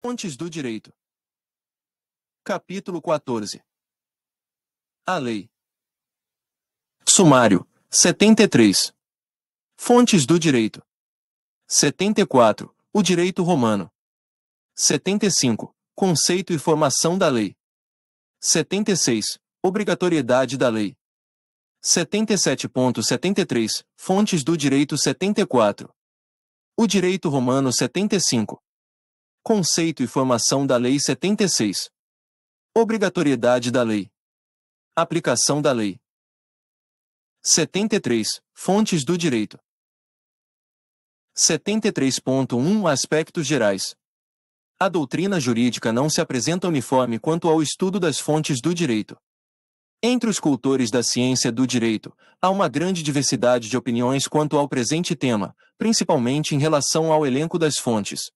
Fontes do direito. Capítulo 14. A lei. Sumário. 73. Fontes do direito. 74. O direito romano. 75. Conceito e formação da lei. 76. Obrigatoriedade da lei. 77.73. Fontes do direito 74. O direito romano 75. Conceito e formação da lei 76. Obrigatoriedade da lei. Aplicação da lei. 73. Fontes do direito. 73.1 Aspectos gerais. A doutrina jurídica não se apresenta uniforme quanto ao estudo das fontes do direito. Entre os cultores da ciência do direito, há uma grande diversidade de opiniões quanto ao presente tema, principalmente em relação ao elenco das fontes.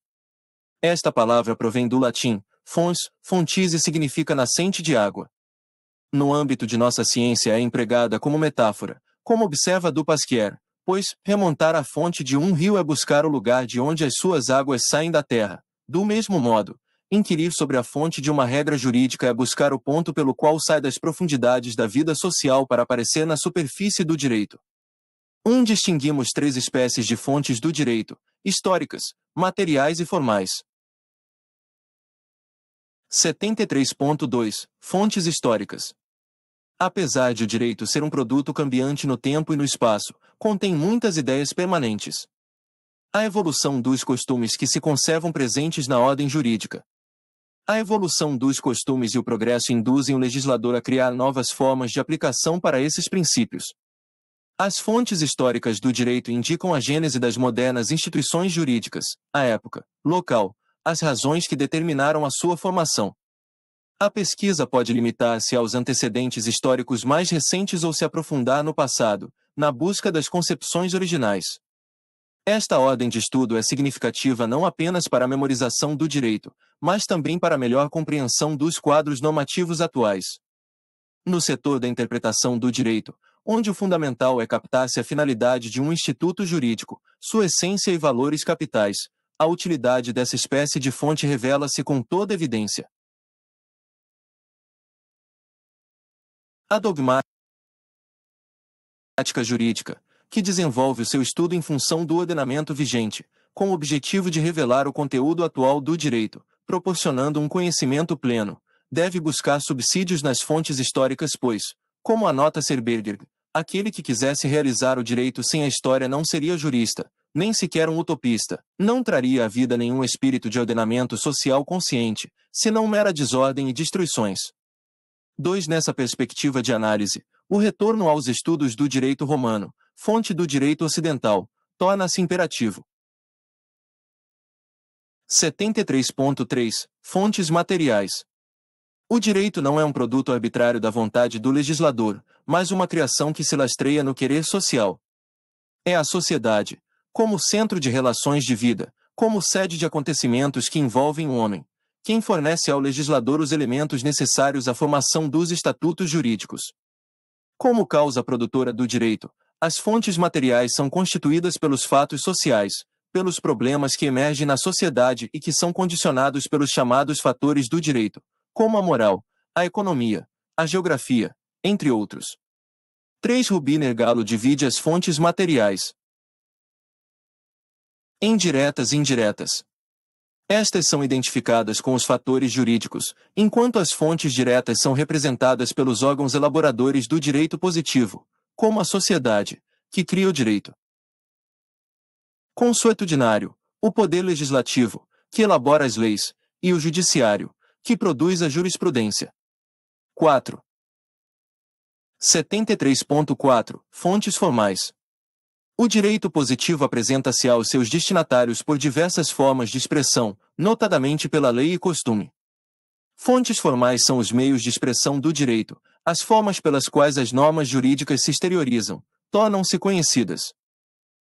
Esta palavra provém do latim, fons, fontis e significa nascente de água. No âmbito de nossa ciência é empregada como metáfora, como observa du Pasquier, pois, remontar a fonte de um rio é buscar o lugar de onde as suas águas saem da terra. Do mesmo modo, inquirir sobre a fonte de uma regra jurídica é buscar o ponto pelo qual sai das profundidades da vida social para aparecer na superfície do direito. Distinguimos três espécies de fontes do direito: históricas, materiais e formais. 73.2 Fontes históricas. Apesar de o direito ser um produto cambiante no tempo e no espaço, contém muitas ideias permanentes. A evolução dos costumes que se conservam presentes na ordem jurídica. A evolução dos costumes e o progresso induzem o legislador a criar novas formas de aplicação para esses princípios. As fontes históricas do direito indicam a gênese das modernas instituições jurídicas, a época, local, as razões que determinaram a sua formação. A pesquisa pode limitar-se aos antecedentes históricos mais recentes ou se aprofundar no passado, na busca das concepções originais. Esta ordem de estudo é significativa não apenas para a memorização do direito, mas também para a melhor compreensão dos quadros normativos atuais. No setor da interpretação do direito, onde o fundamental é captar-se a finalidade de um instituto jurídico, sua essência e valores capitais, a utilidade dessa espécie de fonte revela-se com toda evidência. A dogmática jurídica, que desenvolve o seu estudo em função do ordenamento vigente, com o objetivo de revelar o conteúdo atual do direito, proporcionando um conhecimento pleno, deve buscar subsídios nas fontes históricas pois, como anota Serberger, aquele que quisesse realizar o direito sem a história não seria jurista, nem sequer um utopista, não traria à vida nenhum espírito de ordenamento social consciente, senão mera desordem e destruições. 2. Nessa perspectiva de análise, o retorno aos estudos do direito romano, fonte do direito ocidental, torna-se imperativo. 73.3 Fontes materiais. O direito não é um produto arbitrário da vontade do legislador, mas uma criação que se lastreia no querer social. É a sociedade, como centro de relações de vida, como sede de acontecimentos que envolvem o homem, quem fornece ao legislador os elementos necessários à formação dos estatutos jurídicos. Como causa produtora do direito, as fontes materiais são constituídas pelos fatos sociais, pelos problemas que emergem na sociedade e que são condicionados pelos chamados fatores do direito, como a moral, a economia, a geografia, entre outros. 3. Rubiner Galo divide as fontes materiais em diretas e indiretas. Estas são identificadas com os fatores jurídicos, enquanto as fontes diretas são representadas pelos órgãos elaboradores do direito positivo, como a sociedade, que cria o direito. Consuetudinário, o poder legislativo, que elabora as leis, e o judiciário, que produz a jurisprudência. 4. 73.4 Fontes formais. O direito positivo apresenta-se aos seus destinatários por diversas formas de expressão, notadamente pela lei e costume. Fontes formais são os meios de expressão do direito, as formas pelas quais as normas jurídicas se exteriorizam, tornam-se conhecidas.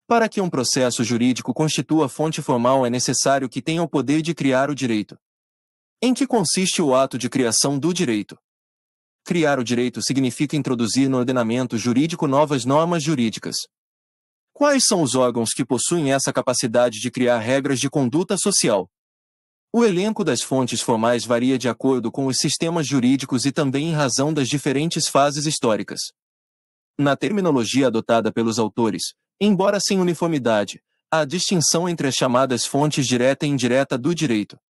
Para que um processo jurídico constitua fonte formal é necessário que tenha o poder de criar o direito. Em que consiste o ato de criação do direito? Criar o direito significa introduzir no ordenamento jurídico novas normas jurídicas. Quais são os órgãos que possuem essa capacidade de criar regras de conduta social? O elenco das fontes formais varia de acordo com os sistemas jurídicos e também em razão das diferentes fases históricas. Na terminologia adotada pelos autores, embora sem uniformidade, há distinção entre as chamadas fontes direta e indireta do direito.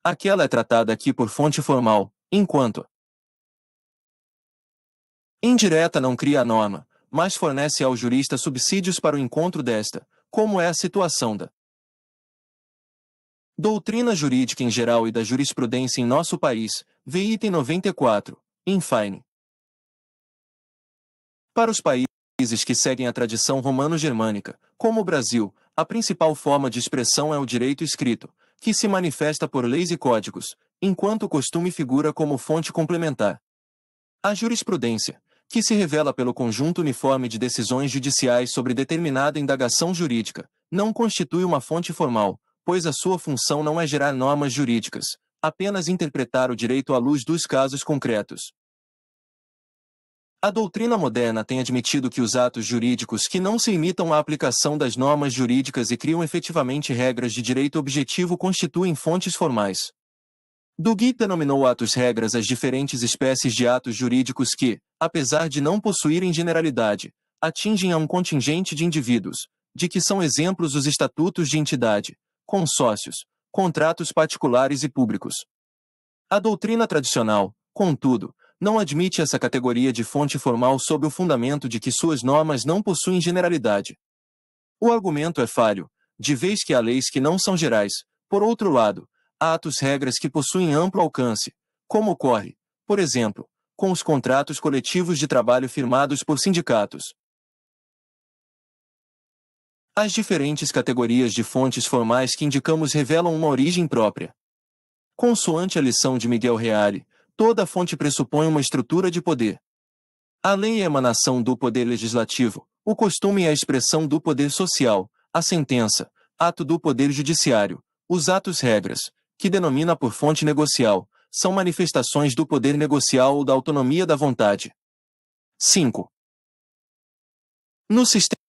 Aquela é tratada aqui por fonte formal, enquanto indireta não cria a norma, mas fornece ao jurista subsídios para o encontro desta, como é a situação da doutrina jurídica em geral e da jurisprudência em nosso país, vê item 94, infine. Para os países que seguem a tradição romano-germânica, como o Brasil, a principal forma de expressão é o direito escrito, que se manifesta por leis e códigos, enquanto o costume figura como fonte complementar. A jurisprudência, que se revela pelo conjunto uniforme de decisões judiciais sobre determinada indagação jurídica, não constitui uma fonte formal, pois a sua função não é gerar normas jurídicas, apenas interpretar o direito à luz dos casos concretos. A doutrina moderna tem admitido que os atos jurídicos que não se limitam à aplicação das normas jurídicas e criam efetivamente regras de direito objetivo constituem fontes formais. Duguit denominou atos-regras as diferentes espécies de atos jurídicos que, apesar de não possuírem generalidade, atingem a um contingente de indivíduos, de que são exemplos os estatutos de entidade, consórcios, contratos particulares e públicos. A doutrina tradicional, contudo, não admite essa categoria de fonte formal sob o fundamento de que suas normas não possuem generalidade. O argumento é falho, de vez que há leis que não são gerais. Por outro lado, há atos-regras que possuem amplo alcance, como ocorre, por exemplo, com os contratos coletivos de trabalho firmados por sindicatos. As diferentes categorias de fontes formais que indicamos revelam uma origem própria. Consoante a lição de Miguel Reale, toda fonte pressupõe uma estrutura de poder. A lei é a emanação do poder legislativo, o costume é a expressão do poder social, a sentença, ato do poder judiciário, os atos-regras, que denomina por fonte negocial, são manifestações do poder negocial ou da autonomia da vontade. 5. No sistema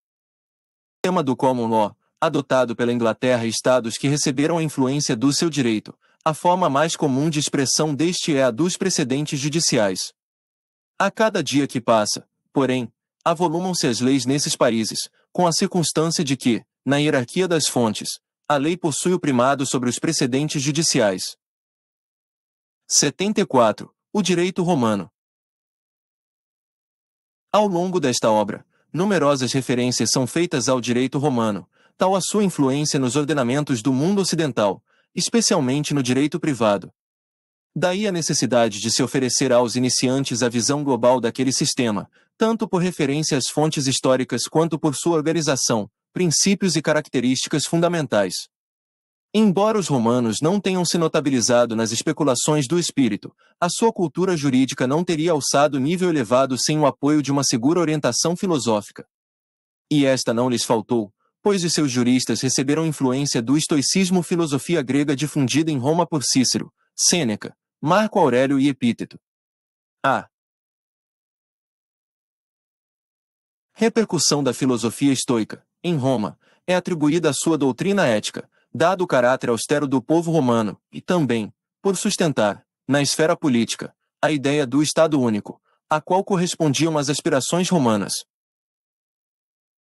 do Common Law, adotado pela Inglaterra e estados que receberam a influência do seu direito, a forma mais comum de expressão deste é a dos precedentes judiciais. A cada dia que passa, porém, avolumam-se as leis nesses países, com a circunstância de que, na hierarquia das fontes, a lei possui o primado sobre os precedentes judiciais. 74. O direito romano. Ao longo desta obra, numerosas referências são feitas ao direito romano, tal a sua influência nos ordenamentos do mundo ocidental, especialmente no direito privado. Daí a necessidade de se oferecer aos iniciantes a visão global daquele sistema, tanto por referência às fontes históricas quanto por sua organização, princípios e características fundamentais. Embora os romanos não tenham se notabilizado nas especulações do espírito, a sua cultura jurídica não teria alçado nível elevado sem o apoio de uma segura orientação filosófica. E esta não lhes faltou, pois os seus juristas receberam influência do estoicismo, filosofia grega difundida em Roma por Cícero, Sêneca, Marco Aurélio e Epíteto. A repercussão da filosofia estoica, em Roma, é atribuída à sua doutrina ética, dado o caráter austero do povo romano, e também, por sustentar, na esfera política, a ideia do Estado único, a qual correspondiam as aspirações romanas.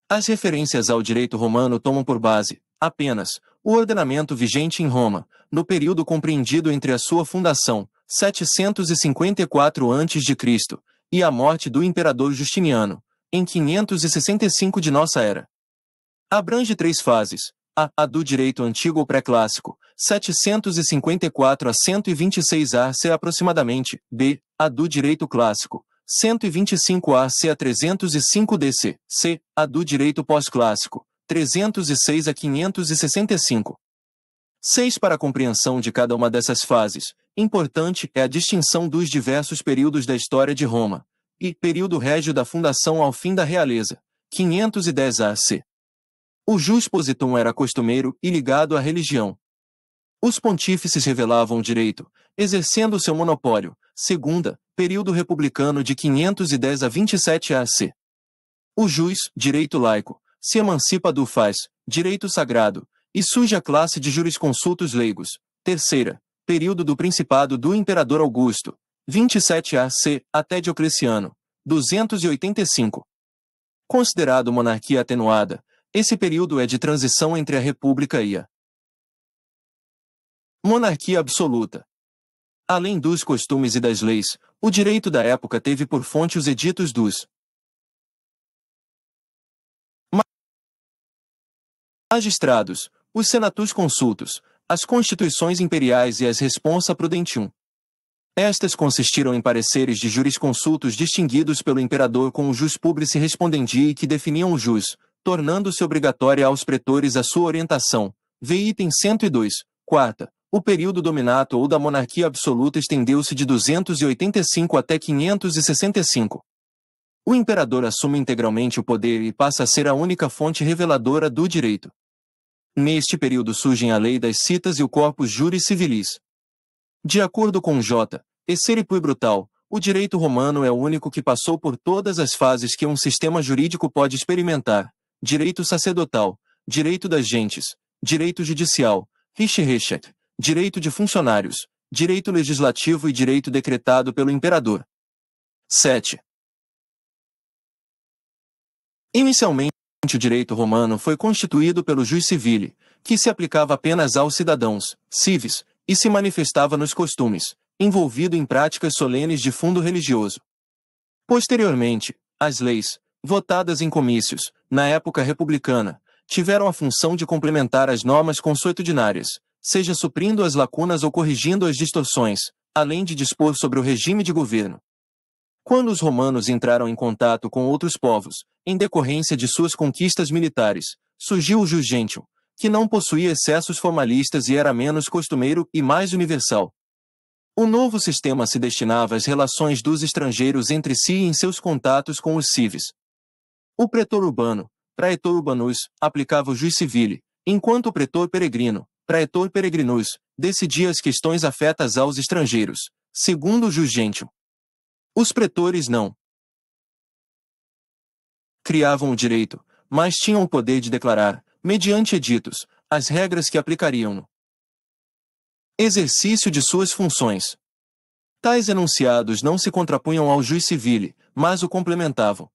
As referências ao direito romano tomam por base, apenas, o ordenamento vigente em Roma, no período compreendido entre a sua fundação, 754 a.C., e a morte do imperador Justiniano, em 565 de nossa era. Abrange 3 fases: a do direito antigo ou pré-clássico, 754 a 126 a.C. aproximadamente, b. a do direito clássico, 125 a.C. a 305 d.C., c. a do direito pós-clássico, 306 a 565. 6. Para a compreensão de cada uma dessas fases, importante é a distinção dos diversos períodos da história de Roma, e período régio da fundação ao fim da realeza, 510 a.C. O jus positum era costumeiro e ligado à religião. Os pontífices revelavam o direito, exercendo seu monopólio. Segunda, período republicano de 510 a 27 a.C. O jus, direito laico, se emancipa do faz, direito sagrado, e surge a classe de jurisconsultos leigos, Terceira, período do Principado do Imperador Augusto, 27 AC, até Diocleciano, 285. Considerado monarquia atenuada, esse período é de transição entre a República e a monarquia absoluta. Além dos costumes e das leis, o direito da época teve por fonte os editos dos magistrados, os senatus consultus, as constituições imperiais e as responsa prudentium. Estas consistiram em pareceres de jurisconsultos distinguidos pelo imperador com o jus publici respondendi que definiam o jus, tornando-se obrigatória aos pretores a sua orientação. Vê item 102, quarta. O período dominato ou da monarquia absoluta estendeu-se de 285 até 565. O imperador assume integralmente o poder e passa a ser a única fonte reveladora do direito. Neste período surgem a lei das citas e o corpus juris civilis. De acordo com J. Esseripo e Brutal, o direito romano é o único que passou por todas as fases que um sistema jurídico pode experimentar: direito sacerdotal, direito das gentes, direito judicial, Richtrecht, direito de funcionários, direito legislativo e direito decretado pelo imperador. 7. Inicialmente, o direito romano foi constituído pelo jus civile, que se aplicava apenas aos cidadãos, civis, e se manifestava nos costumes, envolvido em práticas solenes de fundo religioso. Posteriormente, as leis, votadas em comícios, na época republicana, tiveram a função de complementar as normas consuetudinárias, seja suprindo as lacunas ou corrigindo as distorções, além de dispor sobre o regime de governo. Quando os romanos entraram em contato com outros povos, em decorrência de suas conquistas militares, surgiu o jus gentium, que não possuía excessos formalistas e era menos costumeiro e mais universal. O novo sistema se destinava às relações dos estrangeiros entre si e em seus contatos com os civis. O pretor urbano, praetor urbanus, aplicava o jus civile, enquanto o pretor peregrino, praetor peregrinus, decidia as questões afetas aos estrangeiros, segundo o jus gentium. Os pretores não criavam o direito, mas tinham o poder de declarar, mediante editos, as regras que aplicariam no exercício de suas funções. Tais enunciados não se contrapunham ao jus civile, mas o complementavam.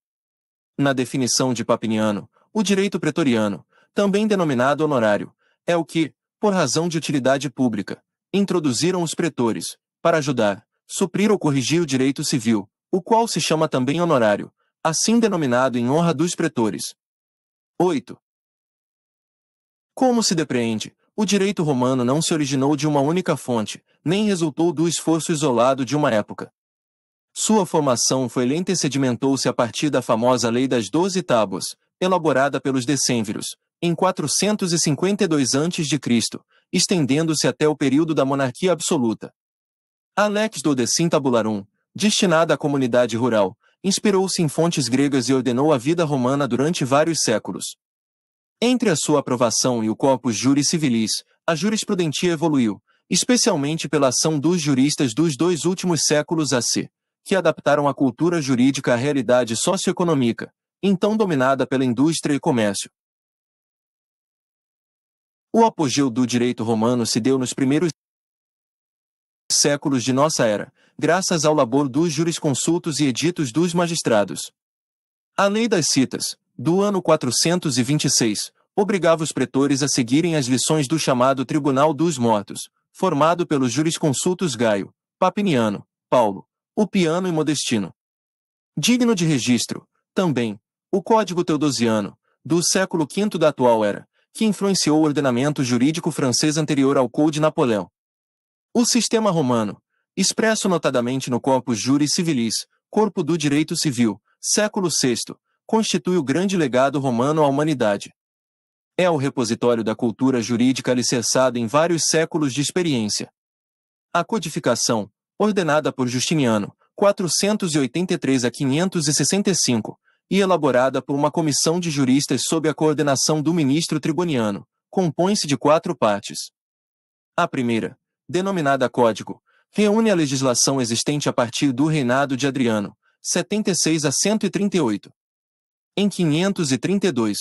Na definição de Papiniano, o direito pretoriano, também denominado honorário, é o que, por razão de utilidade pública, introduziram os pretores, para ajudar, suprir ou corrigir o direito civil, o qual se chama também honorário, assim denominado em honra dos pretores. 8. Como se depreende, o direito romano não se originou de uma única fonte, nem resultou do esforço isolado de uma época. Sua formação foi lenta e sedimentou-se a partir da famosa Lei das 12 Tábuas, elaborada pelos decênviros, em 452 a.C., estendendo-se até o período da monarquia absoluta. A Lex Dodecim Tabularum, destinada à comunidade rural, inspirou-se em fontes gregas e ordenou a vida romana durante vários séculos. Entre a sua aprovação e o corpus juris civilis, a jurisprudentia evoluiu, especialmente pela ação dos juristas dos 2 últimos séculos AC, que adaptaram a cultura jurídica à realidade socioeconômica, então dominada pela indústria e comércio. O apogeu do direito romano se deu nos primeiros séculos de nossa era, graças ao labor dos jurisconsultos e editos dos magistrados. A Lei das Citas, do ano 426, obrigava os pretores a seguirem as lições do chamado Tribunal dos Mortos, formado pelos jurisconsultos Gaio, Papiniano, Paulo, Upiano e Modestino. Digno de registro, também, o Código Teodosiano, do século V da atual era, que influenciou o ordenamento jurídico francês anterior ao Code Napoleão. O sistema romano, expresso notadamente no Corpus Juris Civilis, corpo do direito civil, século VI, constitui o grande legado romano à humanidade. É o repositório da cultura jurídica alicerçada em vários séculos de experiência. A codificação, ordenada por Justiniano, 483 a 565, e elaborada por uma comissão de juristas sob a coordenação do ministro Triboniano, compõe-se de 4 partes. A primeira, denominada Código, reúne a legislação existente a partir do reinado de Adriano, 76 a 138. Em 532,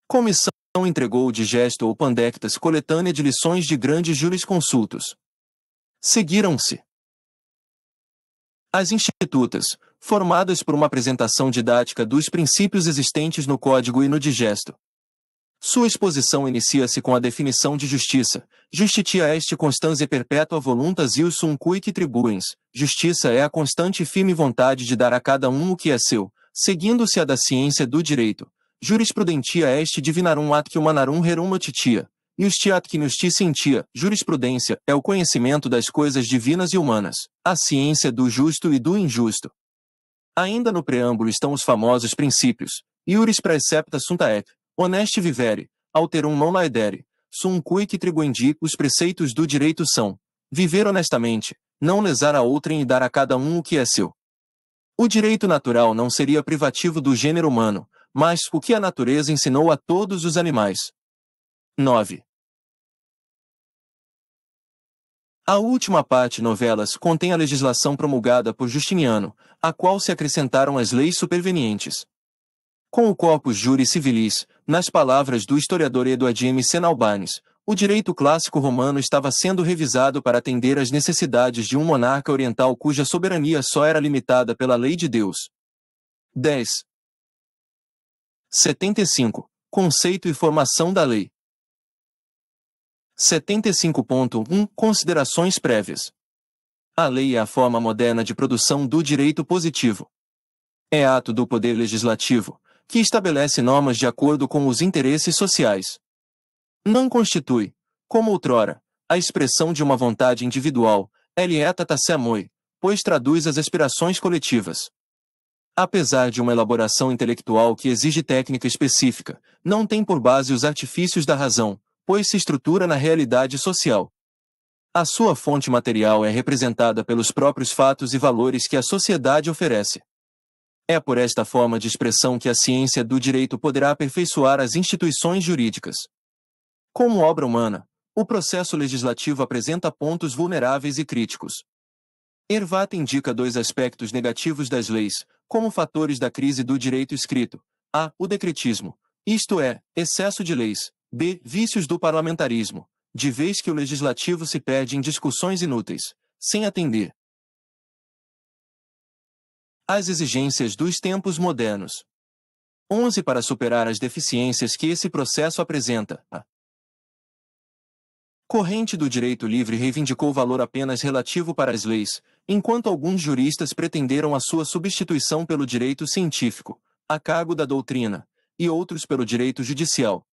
Comissão entregou o Digesto ou Pandectas, coletânea de lições de grandes jurisconsultos. Seguiram-se as institutas, formadas por uma apresentação didática dos princípios existentes no Código e no Digesto. Sua exposição inicia-se com a definição de justiça. Justitia est constans e perpetua voluntas ius sum cuique tribuens. Justiça é a constante e firme vontade de dar a cada um o que é seu, seguindo-se a da ciência do direito. Jurisprudentia est divinarum atque humanarum rerum notitia. Iustia atque justicia. Jurisprudência é o conhecimento das coisas divinas e humanas, a ciência do justo e do injusto. Ainda no preâmbulo estão os famosos princípios. Iuris praecepta sunt et, honesti vivere, alterum non laedere, sum cuique tribuendi. Os preceitos do direito são: viver honestamente, não lesar a outrem e dar a cada um o que é seu. O direito natural não seria privativo do gênero humano, mas o que a natureza ensinou a todos os animais. 9. A última parte novelas contém a legislação promulgada por Justiniano, a qual se acrescentaram as leis supervenientes. Com o Corpus Juris Civilis, nas palavras do historiador Eduard M. Senalbanes, o direito clássico romano estava sendo revisado para atender às necessidades de um monarca oriental cuja soberania só era limitada pela lei de Deus. 10. 75. Conceito e formação da lei. 75.1 Considerações prévias. A lei é a forma moderna de produção do direito positivo. É ato do poder legislativo, que estabelece normas de acordo com os interesses sociais. Não constitui, como outrora, a expressão de uma vontade individual, elieta amoi, pois traduz as aspirações coletivas. Apesar de uma elaboração intelectual que exige técnica específica, não tem por base os artifícios da razão, pois se estrutura na realidade social. A sua fonte material é representada pelos próprios fatos e valores que a sociedade oferece. É por esta forma de expressão que a ciência do direito poderá aperfeiçoar as instituições jurídicas. Como obra humana, o processo legislativo apresenta pontos vulneráveis e críticos. Hervat indica dois aspectos negativos das leis, como fatores da crise do direito escrito: a. O decretismo, isto é, excesso de leis; b. Vícios do parlamentarismo, de vez que o legislativo se perde em discussões inúteis, sem atender às exigências dos tempos modernos. 11. Para superar as deficiências que esse processo apresenta, a corrente do direito livre reivindicou valor apenas relativo para as leis, enquanto alguns juristas pretenderam a sua substituição pelo direito científico, a cargo da doutrina, e outros pelo direito judicial.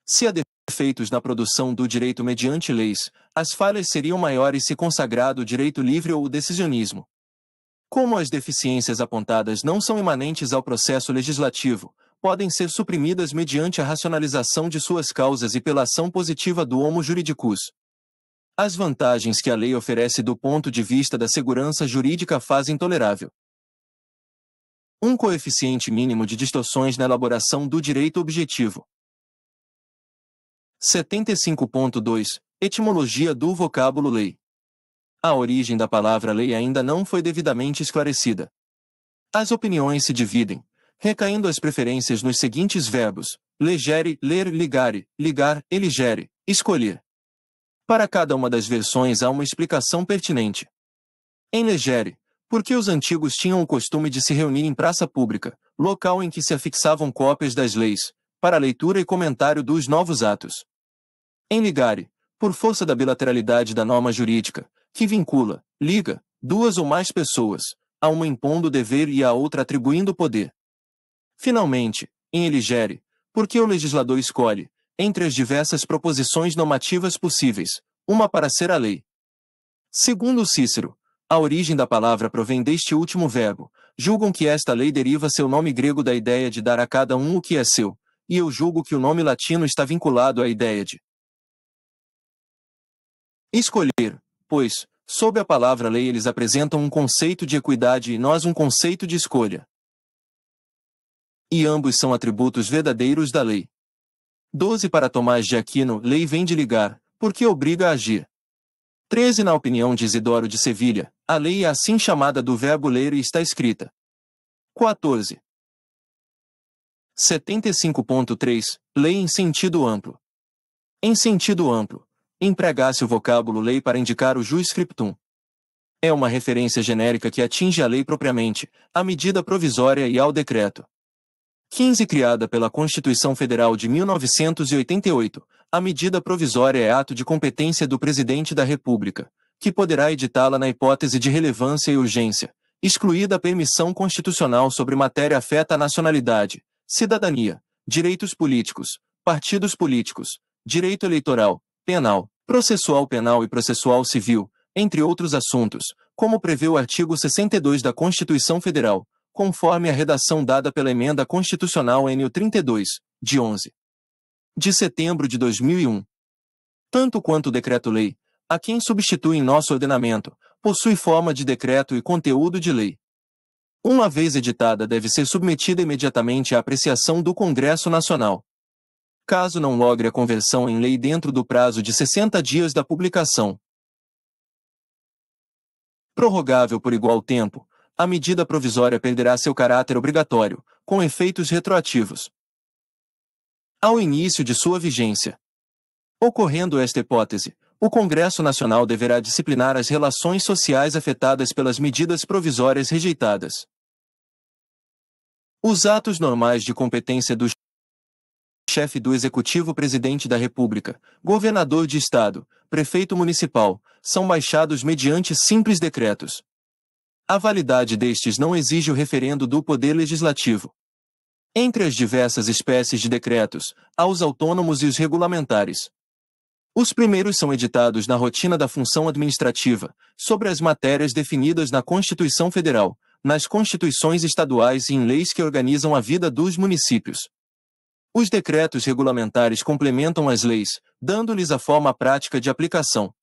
Se há defeitos na produção do direito mediante leis, as falhas seriam maiores se consagrado o direito livre ou o decisionismo. Como as deficiências apontadas não são imanentes ao processo legislativo, podem ser suprimidas mediante a racionalização de suas causas e pela ação positiva do homo juridicus. As vantagens que a lei oferece do ponto de vista da segurança jurídica fazem tolerável um coeficiente mínimo de distorções na elaboração do direito objetivo. 75.2 Etimologia do vocábulo lei. A origem da palavra lei ainda não foi devidamente esclarecida. As opiniões se dividem, recaindo as preferências nos seguintes verbos: legere, ler, ligare, ligar, eligere, escolher. Para cada uma das versões há uma explicação pertinente. Em legere, porque os antigos tinham o costume de se reunir em praça pública, local em que se afixavam cópias das leis, para leitura e comentário dos novos atos. Em ligare, por força da bilateralidade da norma jurídica, que vincula, liga, duas ou mais pessoas, a uma impondo o dever e a outra atribuindo o poder. Finalmente, em eligere, porque o legislador escolhe, entre as diversas proposições normativas possíveis, uma para ser a lei. Segundo Cícero, a origem da palavra provém deste último verbo. Julgam que esta lei deriva seu nome grego da ideia de dar a cada um o que é seu, e eu julgo que o nome latino está vinculado à ideia de escolher, pois, sob a palavra lei eles apresentam um conceito de equidade e nós um conceito de escolha. E ambos são atributos verdadeiros da lei. 12 Para Tomás de Aquino, lei vem de ligar, porque obriga a agir. 13 Na opinião de Isidoro de Sevilha, a lei é assim chamada do verbo ler e está escrita. 14 75.3 Lei em sentido amplo. Em sentido amplo, empregar-se o vocábulo lei para indicar o jus scriptum. É uma referência genérica que atinge a lei propriamente, à medida provisória e ao decreto. 15 Criada pela Constituição Federal de 1988, a medida provisória é ato de competência do Presidente da República, que poderá editá-la na hipótese de relevância e urgência, excluída a permissão constitucional sobre matéria afeta a nacionalidade, cidadania, direitos políticos, partidos políticos, direito eleitoral, penal, processual penal e processual civil, entre outros assuntos, como prevê o artigo 62 da Constituição Federal, conforme a redação dada pela Emenda Constitucional N. 32, de 11 de setembro de 2001. Tanto quanto o Decreto-Lei, a quem substitui em nosso ordenamento, possui forma de decreto e conteúdo de lei. Uma vez editada, deve ser submetida imediatamente à apreciação do Congresso Nacional. Caso não logre a conversão em lei dentro do prazo de 60 dias da publicação, prorrogável por igual tempo, a medida provisória perderá seu caráter obrigatório, com efeitos retroativos ao início de sua vigência. Ocorrendo esta hipótese, o Congresso Nacional deverá disciplinar as relações sociais afetadas pelas medidas provisórias rejeitadas. Os atos normais de competência do chefe do Executivo, Presidente da República, governador de Estado, prefeito municipal, são baixados mediante simples decretos. A validade destes não exige o referendo do Poder Legislativo. Entre as diversas espécies de decretos, há os autônomos e os regulamentares. Os primeiros são editados na rotina da função administrativa, sobre as matérias definidas na Constituição Federal, nas constituições estaduais e em leis que organizam a vida dos municípios. Os decretos regulamentares complementam as leis, dando-lhes a forma prática de aplicação.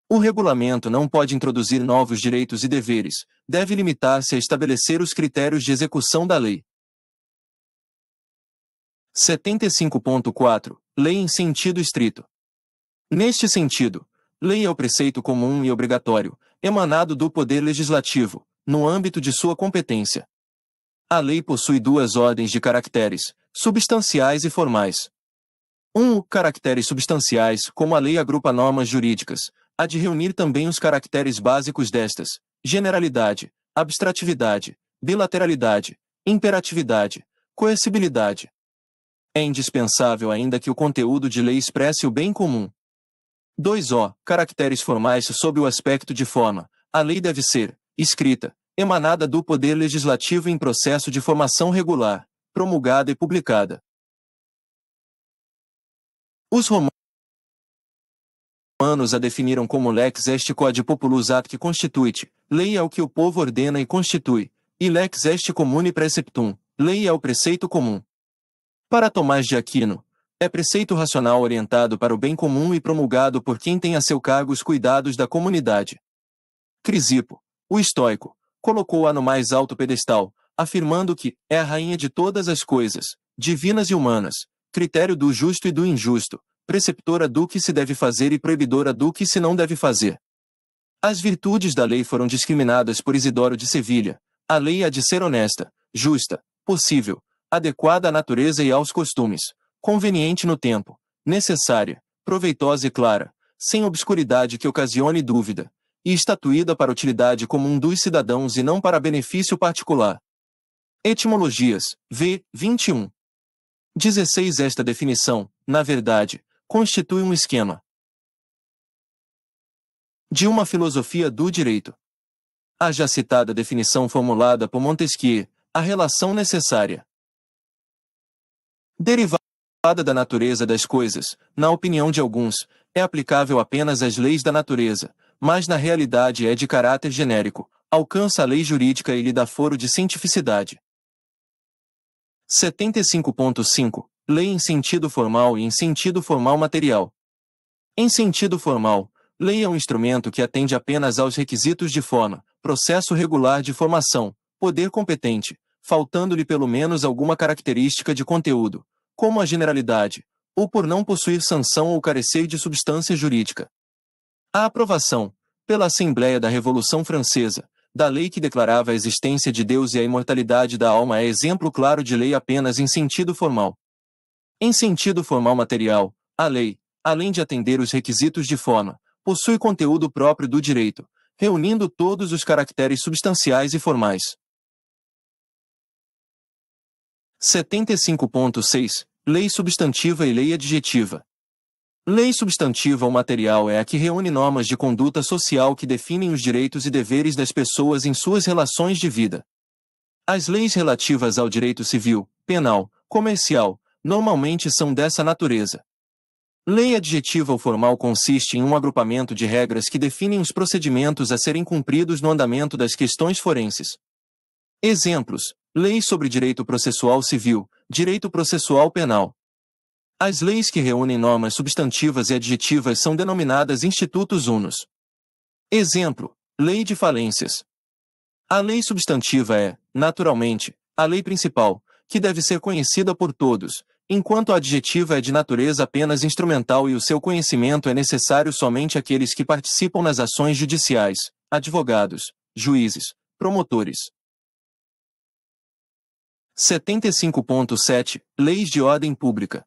O regulamento não pode introduzir novos direitos e deveres, deve limitar-se a estabelecer os critérios de execução da lei. 75.4 Lei em sentido estrito. Neste sentido, lei é o preceito comum e obrigatório, emanado do Poder Legislativo, no âmbito de sua competência. A lei possui duas ordens de caracteres, substanciais e formais. 1. Caracteres substanciais, como a lei agrupa normas jurídicas, há de reunir também os caracteres básicos destas: generalidade, abstratividade, bilateralidade, imperatividade, coercibilidade. É indispensável ainda que o conteúdo de lei expresse o bem comum. 2. Caracteres formais sob o aspecto de forma. A lei deve ser escrita, emanada do Poder Legislativo em processo de formação regular, promulgada e publicada. Os romanos a definiram como lex est quod populus atque constituit, lei é o que o povo ordena e constitui, e lex est commune praeceptum, lei é o preceito comum. Para Tomás de Aquino, é preceito racional orientado para o bem comum e promulgado por quem tem a seu cargo os cuidados da comunidade. Crisipo, o estoico, colocou-a no mais alto pedestal, afirmando que é a rainha de todas as coisas, divinas e humanas, critério do justo e do injusto, preceptora do que se deve fazer e proibidora do que se não deve fazer. As virtudes da lei foram discriminadas por Isidoro de Sevilha. A lei há de ser honesta, justa, possível, adequada à natureza e aos costumes, conveniente no tempo, necessária, proveitosa e clara, sem obscuridade que ocasione dúvida, e estatuída para a utilidade comum dos cidadãos e não para benefício particular. Etimologias, v. 21. 16 Esta definição, na verdade, constitui um esquema de uma filosofia do direito. A já citada definição formulada por Montesquieu, a relação necessária derivada da natureza das coisas, na opinião de alguns, é aplicável apenas às leis da natureza, mas na realidade é de caráter genérico, alcança a lei jurídica e lhe dá foro de cientificidade. 75.5 Lei em sentido formal e em sentido formal material. Em sentido formal, lei é um instrumento que atende apenas aos requisitos de forma, processo regular de formação, poder competente, faltando-lhe pelo menos alguma característica de conteúdo, como a generalidade, ou por não possuir sanção ou carecer de substância jurídica. A aprovação, pela Assembleia da Revolução Francesa, da lei que declarava a existência de Deus e a imortalidade da alma é exemplo claro de lei apenas em sentido formal. Em sentido formal material, a lei, além de atender os requisitos de forma, possui conteúdo próprio do direito, reunindo todos os caracteres substanciais e formais. 75.6. Lei substantiva e lei adjetiva. Lei substantiva ou material é a que reúne normas de conduta social que definem os direitos e deveres das pessoas em suas relações de vida. As leis relativas ao direito civil, penal, comercial, normalmente são dessa natureza. Lei adjetiva ou formal consiste em um agrupamento de regras que definem os procedimentos a serem cumpridos no andamento das questões forenses. Exemplos: leis sobre direito processual civil, direito processual penal. As leis que reúnem normas substantivas e adjetivas são denominadas institutos unos. Exemplo: lei de falências. A lei substantiva é, naturalmente, a lei principal, que deve ser conhecida por todos, enquanto a adjetiva é de natureza apenas instrumental e o seu conhecimento é necessário somente àqueles que participam nas ações judiciais, advogados, juízes, promotores. 75.7. Leis de ordem pública.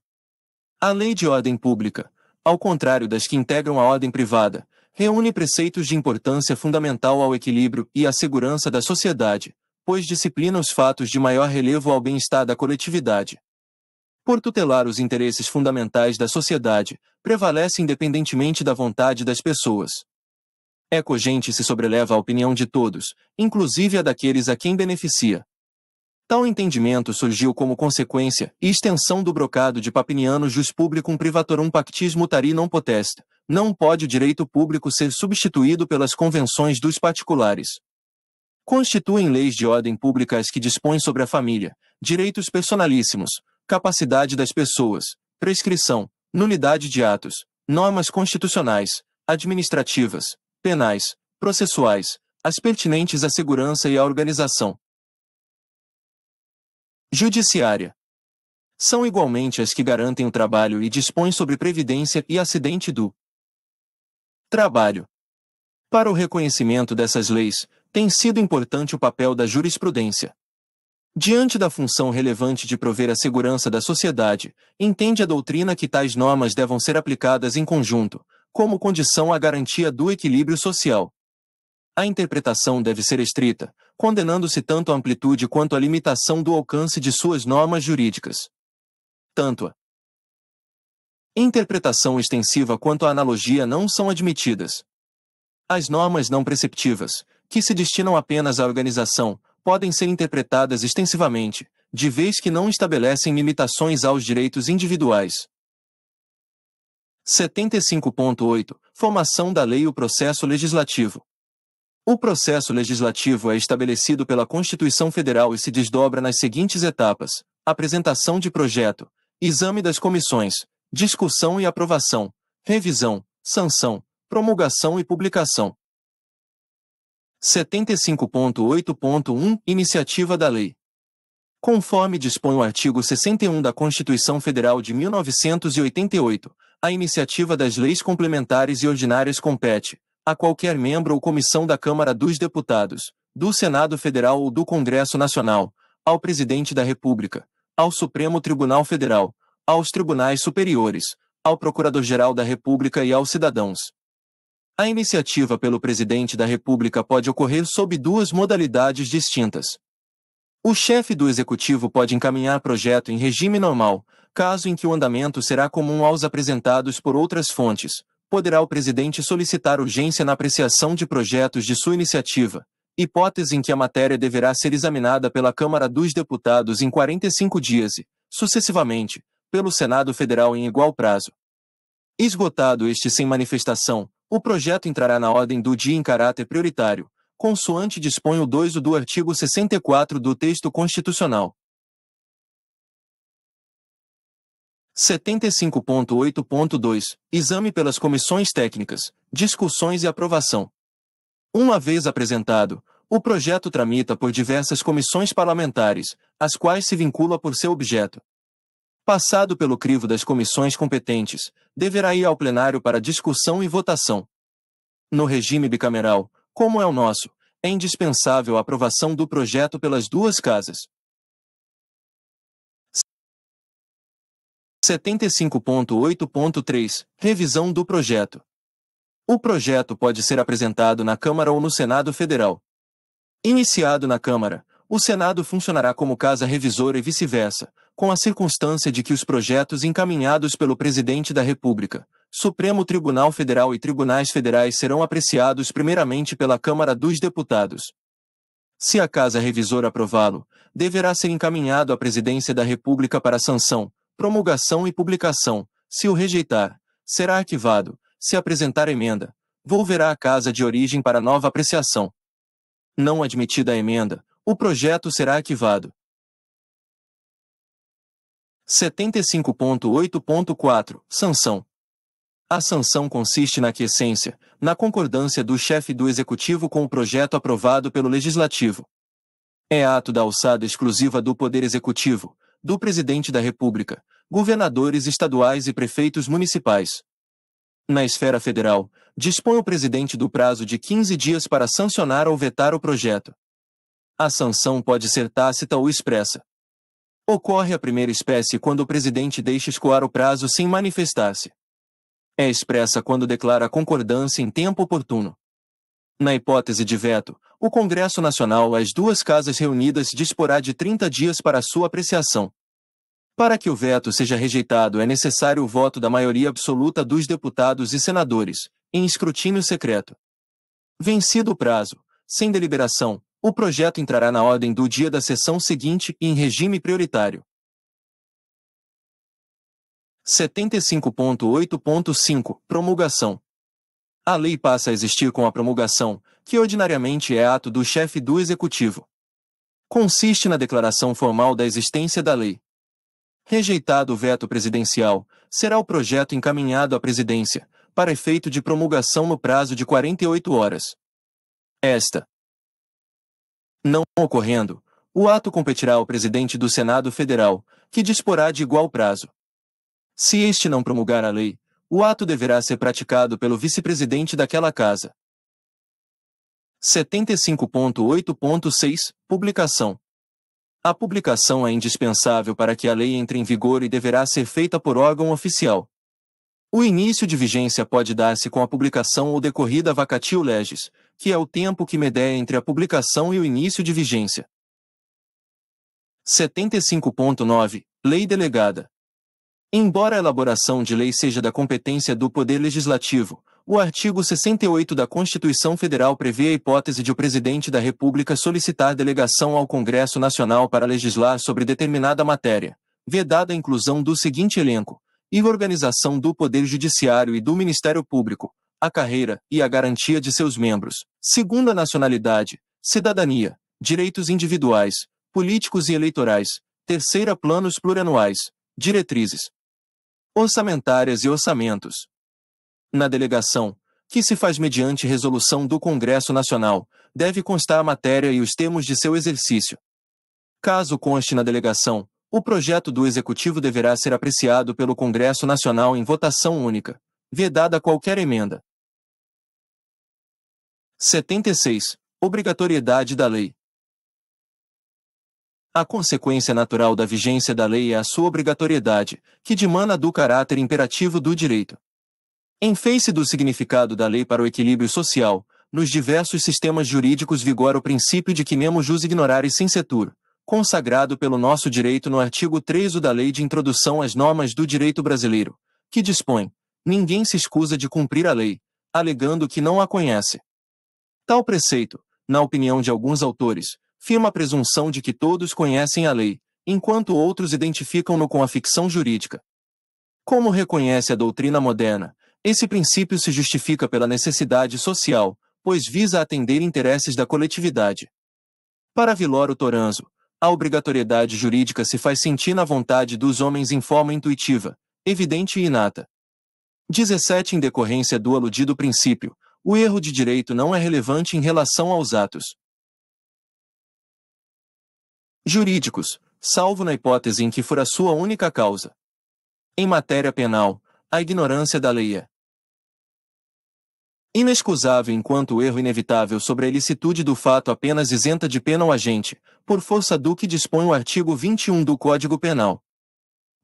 A lei de ordem pública, ao contrário das que integram a ordem privada, reúne preceitos de importância fundamental ao equilíbrio e à segurança da sociedade, pois disciplina os fatos de maior relevo ao bem-estar da coletividade. Por tutelar os interesses fundamentais da sociedade, prevalece independentemente da vontade das pessoas. É cogente e se sobreleva à opinião de todos, inclusive a daqueles a quem beneficia. Tal entendimento surgiu como consequência e extensão do brocado de Papiniano Jus Publicum Privatorum Pactis Mutari non potest. Não pode o direito público ser substituído pelas convenções dos particulares. Constituem leis de ordem pública as que dispõem sobre a família, direitos personalíssimos, capacidade das pessoas, prescrição, nulidade de atos, normas constitucionais, administrativas, penais, processuais, as pertinentes à segurança e à organização judiciária. São igualmente as que garantem o trabalho e dispõem sobre previdência e acidente do trabalho. Para o reconhecimento dessas leis, tem sido importante o papel da jurisprudência. Diante da função relevante de prover a segurança da sociedade, entende a doutrina que tais normas devam ser aplicadas em conjunto, como condição à garantia do equilíbrio social. A interpretação deve ser estrita, condenando-se tanto a amplitude quanto a limitação do alcance de suas normas jurídicas. Tanto a interpretação extensiva quanto a analogia não são admitidas. As normas não preceptivas, que se destinam apenas à organização, podem ser interpretadas extensivamente, de vez que não estabelecem limitações aos direitos individuais. 75.8. Formação da lei e o processo legislativo. O processo legislativo é estabelecido pela Constituição Federal e se desdobra nas seguintes etapas: apresentação de projeto, exame das comissões, discussão e aprovação, revisão, sanção, promulgação e publicação. 75.8.1 Iniciativa da lei. Conforme dispõe o artigo 61 da Constituição Federal de 1988, a iniciativa das leis complementares e ordinárias compete a qualquer membro ou comissão da Câmara dos Deputados, do Senado Federal ou do Congresso Nacional, ao Presidente da República, ao Supremo Tribunal Federal, aos tribunais superiores, ao Procurador-Geral da República e aos cidadãos. A iniciativa pelo Presidente da República pode ocorrer sob duas modalidades distintas. O chefe do Executivo pode encaminhar projeto em regime normal, caso em que o andamento será comum aos apresentados por outras fontes. Poderá o Presidente solicitar urgência na apreciação de projetos de sua iniciativa, hipótese em que a matéria deverá ser examinada pela Câmara dos Deputados em 45 dias e, sucessivamente, pelo Senado Federal em igual prazo. Esgotado este sem manifestação, o projeto entrará na ordem do dia em caráter prioritário, consoante dispõe o 2 do artigo 64 do texto constitucional. 75.8.2 Exame pelas comissões técnicas, discussões e aprovação. Uma vez apresentado, o projeto tramita por diversas comissões parlamentares, às quais se vincula por seu objeto. Passado pelo crivo das comissões competentes, deverá ir ao plenário para discussão e votação. No regime bicameral, como é o nosso, É indispensável a aprovação do projeto pelas duas casas. 75.8.3 Revisão do projeto. O projeto pode ser apresentado na Câmara ou no Senado Federal. Iniciado na Câmara, o Senado funcionará como casa revisora e vice-versa, com a circunstância de que os projetos encaminhados pelo Presidente da República, Supremo Tribunal Federal e tribunais federais serão apreciados primeiramente pela Câmara dos Deputados. Se a Casa Revisora aprová-lo, deverá ser encaminhado à Presidência da República para sanção, promulgação e publicação. Se o rejeitar, será arquivado. Se apresentar emenda, volverá à casa de origem para nova apreciação. Não admitida a emenda, o projeto será arquivado. 75.8.4 Sanção. A sanção consiste na aquiescência, na concordância do chefe do Executivo com o projeto aprovado pelo Legislativo. É ato da alçada exclusiva do Poder Executivo, do Presidente da República, governadores estaduais e prefeitos municipais. Na esfera federal, dispõe o presidente do prazo de 15 dias para sancionar ou vetar o projeto. A sanção pode ser tácita ou expressa. Ocorre a primeira espécie quando o presidente deixa escoar o prazo sem manifestar-se. É expressa quando declara concordância em tempo oportuno. Na hipótese de veto, o Congresso Nacional, as duas casas reunidas, disporá de 30 dias para sua apreciação. Para que o veto seja rejeitado é necessário o voto da maioria absoluta dos deputados e senadores, em escrutínio secreto. Vencido o prazo, sem deliberação, o projeto entrará na ordem do dia da sessão seguinte e em regime prioritário. 75.8.5 Promulgação. A lei passa a existir com a promulgação, que ordinariamente é ato do chefe do Executivo. Consiste na declaração formal da existência da lei. Rejeitado o veto presidencial, será o projeto encaminhado à Presidência, para efeito de promulgação no prazo de 48 horas. Esta não ocorrendo, o ato competirá ao presidente do Senado Federal, que disporá de igual prazo. Se este não promulgar a lei, o ato deverá ser praticado pelo vice-presidente daquela casa. 75.8.6 Publicação. A publicação é indispensável para que a lei entre em vigor e deverá ser feita por órgão oficial. O início de vigência pode dar-se com a publicação ou decorrida vacatio legis, que é o tempo que medeia entre a publicação e o início de vigência. 75.9 Lei delegada. Embora a elaboração de lei seja da competência do Poder Legislativo, o artigo 68 da Constituição Federal prevê a hipótese de o Presidente da República solicitar delegação ao Congresso Nacional para legislar sobre determinada matéria, vedada a inclusão do seguinte elenco, e organização do Poder Judiciário e do Ministério Público, a carreira e a garantia de seus membros, segunda nacionalidade, cidadania, direitos individuais, políticos e eleitorais, terceira planos plurianuais, diretrizes orçamentárias e orçamentos. Na delegação, que se faz mediante resolução do Congresso Nacional, deve constar a matéria e os termos de seu exercício. Caso conste na delegação, o projeto do Executivo deverá ser apreciado pelo Congresso Nacional em votação única, vedada qualquer emenda. 76. Obrigatoriedade da lei. A consequência natural da vigência da lei é a sua obrigatoriedade, que dimana do caráter imperativo do direito. Em face do significado da lei para o equilíbrio social, nos diversos sistemas jurídicos vigora o princípio de que nemo jus ignoraris sincetur, consagrado pelo nosso direito no artigo 3 da Lei de Introdução às Normas do Direito Brasileiro, que dispõe: ninguém se escusa de cumprir a lei, alegando que não a conhece. Tal preceito, na opinião de alguns autores, firma a presunção de que todos conhecem a lei, enquanto outros identificam-no com a ficção jurídica. Como reconhece a doutrina moderna, esse princípio se justifica pela necessidade social, pois visa atender interesses da coletividade. Para Vilório Toranzo, a obrigatoriedade jurídica se faz sentir na vontade dos homens em forma intuitiva, evidente e inata. 17. Em decorrência do aludido princípio, o erro de direito não é relevante em relação aos atos jurídicos, salvo na hipótese em que for a sua única causa. Em matéria penal, a ignorância da lei é Inexcusável enquanto o erro inevitável sobre a ilicitude do fato apenas isenta de pena o agente, por força do que dispõe o artigo 21 do Código Penal.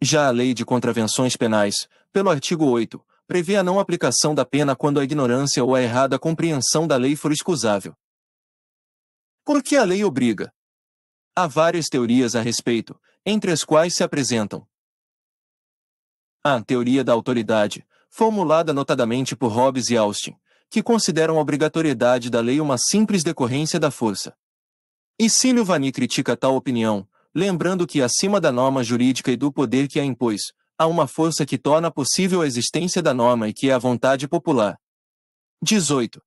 Já a Lei de Contravenções Penais, pelo artigo 8, prevê a não aplicação da pena quando a ignorância ou a errada compreensão da lei for excusável. Por que a lei obriga? Há várias teorias a respeito, entre as quais se apresentam a teoria da autoridade, formulada notadamente por Hobbes e Austin, que consideram a obrigatoriedade da lei uma simples decorrência da força. E Cílio Vanni critica tal opinião, lembrando que acima da norma jurídica e do poder que a impôs, há uma força que torna possível a existência da norma e que é a vontade popular. 18.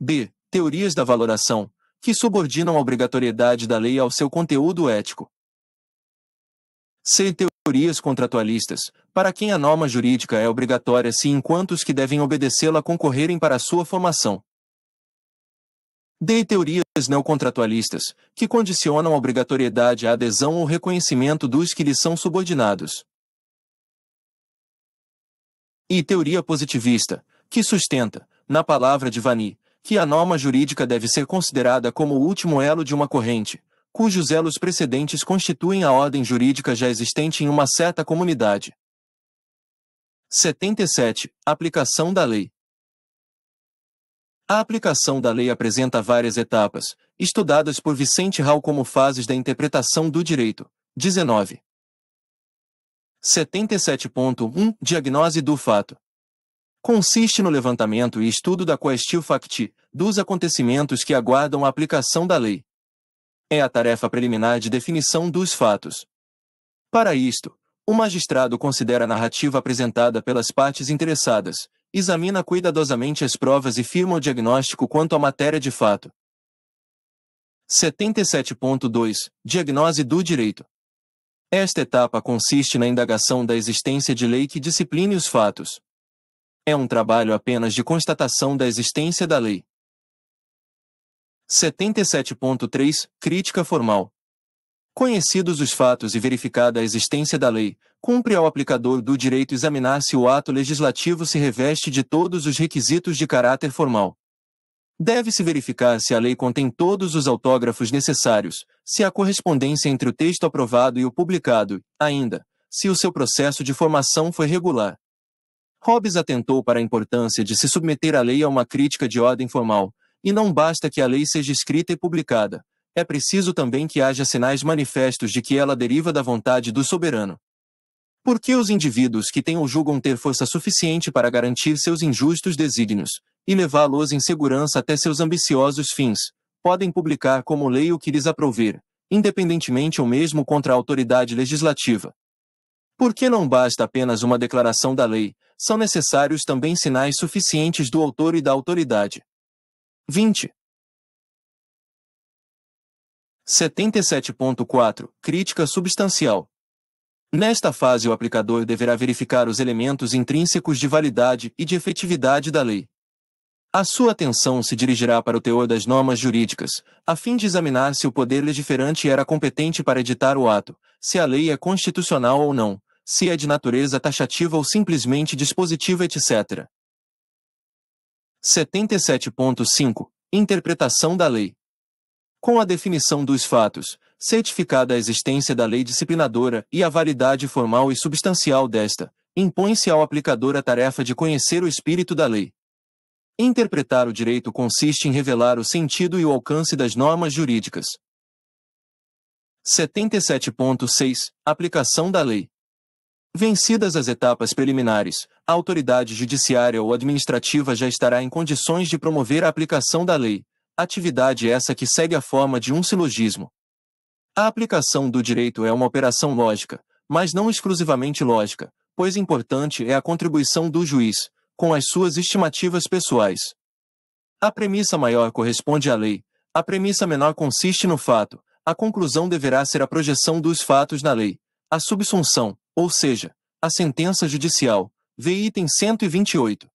B. Teorias da valoração, que subordinam a obrigatoriedade da lei ao seu conteúdo ético. C. Teorias contratualistas, para quem a norma jurídica é obrigatória se enquanto os que devem obedecê-la concorrerem para a sua formação. D. Teorias neocontratualistas, que condicionam a obrigatoriedade à adesão ou reconhecimento dos que lhes são subordinados. E teoria positivista, que sustenta, na palavra de Vanni, que a norma jurídica deve ser considerada como o último elo de uma corrente, cujos elos precedentes constituem a ordem jurídica já existente em uma certa comunidade. 77. Aplicação da lei. A aplicação da lei apresenta várias etapas, estudadas por Vicente Hall como fases da interpretação do direito. 19. 77.1 Diagnose do fato. Consiste no levantamento e estudo da quaestio facti, dos acontecimentos que aguardam a aplicação da lei. É a tarefa preliminar de definição dos fatos. Para isto, o magistrado considera a narrativa apresentada pelas partes interessadas, examina cuidadosamente as provas e firma o diagnóstico quanto à matéria de fato. 77.2 Diagnose do direito. Esta etapa consiste na indagação da existência de lei que discipline os fatos. É um trabalho apenas de constatação da existência da lei. 77.3 Crítica formal. Conhecidos os fatos e verificada a existência da lei, cumpre ao aplicador do direito examinar se o ato legislativo se reveste de todos os requisitos de caráter formal. Deve-se verificar se a lei contém todos os autógrafos necessários, se há correspondência entre o texto aprovado e o publicado, ainda, se o seu processo de formação foi regular. Hobbes atentou para a importância de se submeter a lei a uma crítica de ordem formal, e não basta que a lei seja escrita e publicada, é preciso também que haja sinais manifestos de que ela deriva da vontade do soberano. Porque os indivíduos que têm ou julgam ter força suficiente para garantir seus injustos desígnios, e levá-los em segurança até seus ambiciosos fins, podem publicar como lei o que lhes aprouver, independentemente ou mesmo contra a autoridade legislativa. Porque não basta apenas uma declaração da lei, são necessários também sinais suficientes do autor e da autoridade. 20. 77.4 Crítica substancial. Nesta fase o aplicador deverá verificar os elementos intrínsecos de validade e de efetividade da lei. A sua atenção se dirigirá para o teor das normas jurídicas, a fim de examinar se o poder legiferante era competente para editar o ato, se a lei é constitucional ou não, se é de natureza taxativa ou simplesmente dispositiva, etc. 77.5 Interpretação da lei. Com a definição dos fatos, certificada a existência da lei disciplinadora e a validade formal e substancial desta, impõe-se ao aplicador a tarefa de conhecer o espírito da lei. Interpretar o direito consiste em revelar o sentido e o alcance das normas jurídicas. 77.6 Aplicação da lei. Vencidas as etapas preliminares, a autoridade judiciária ou administrativa já estará em condições de promover a aplicação da lei, atividade essa que segue a forma de um silogismo. A aplicação do direito é uma operação lógica, mas não exclusivamente lógica, pois importante é a contribuição do juiz, com as suas estimativas pessoais. A premissa maior corresponde à lei, a premissa menor consiste no fato, a conclusão deverá ser a projeção dos fatos na lei, a subsunção, ou seja, a sentença judicial, vê item 128.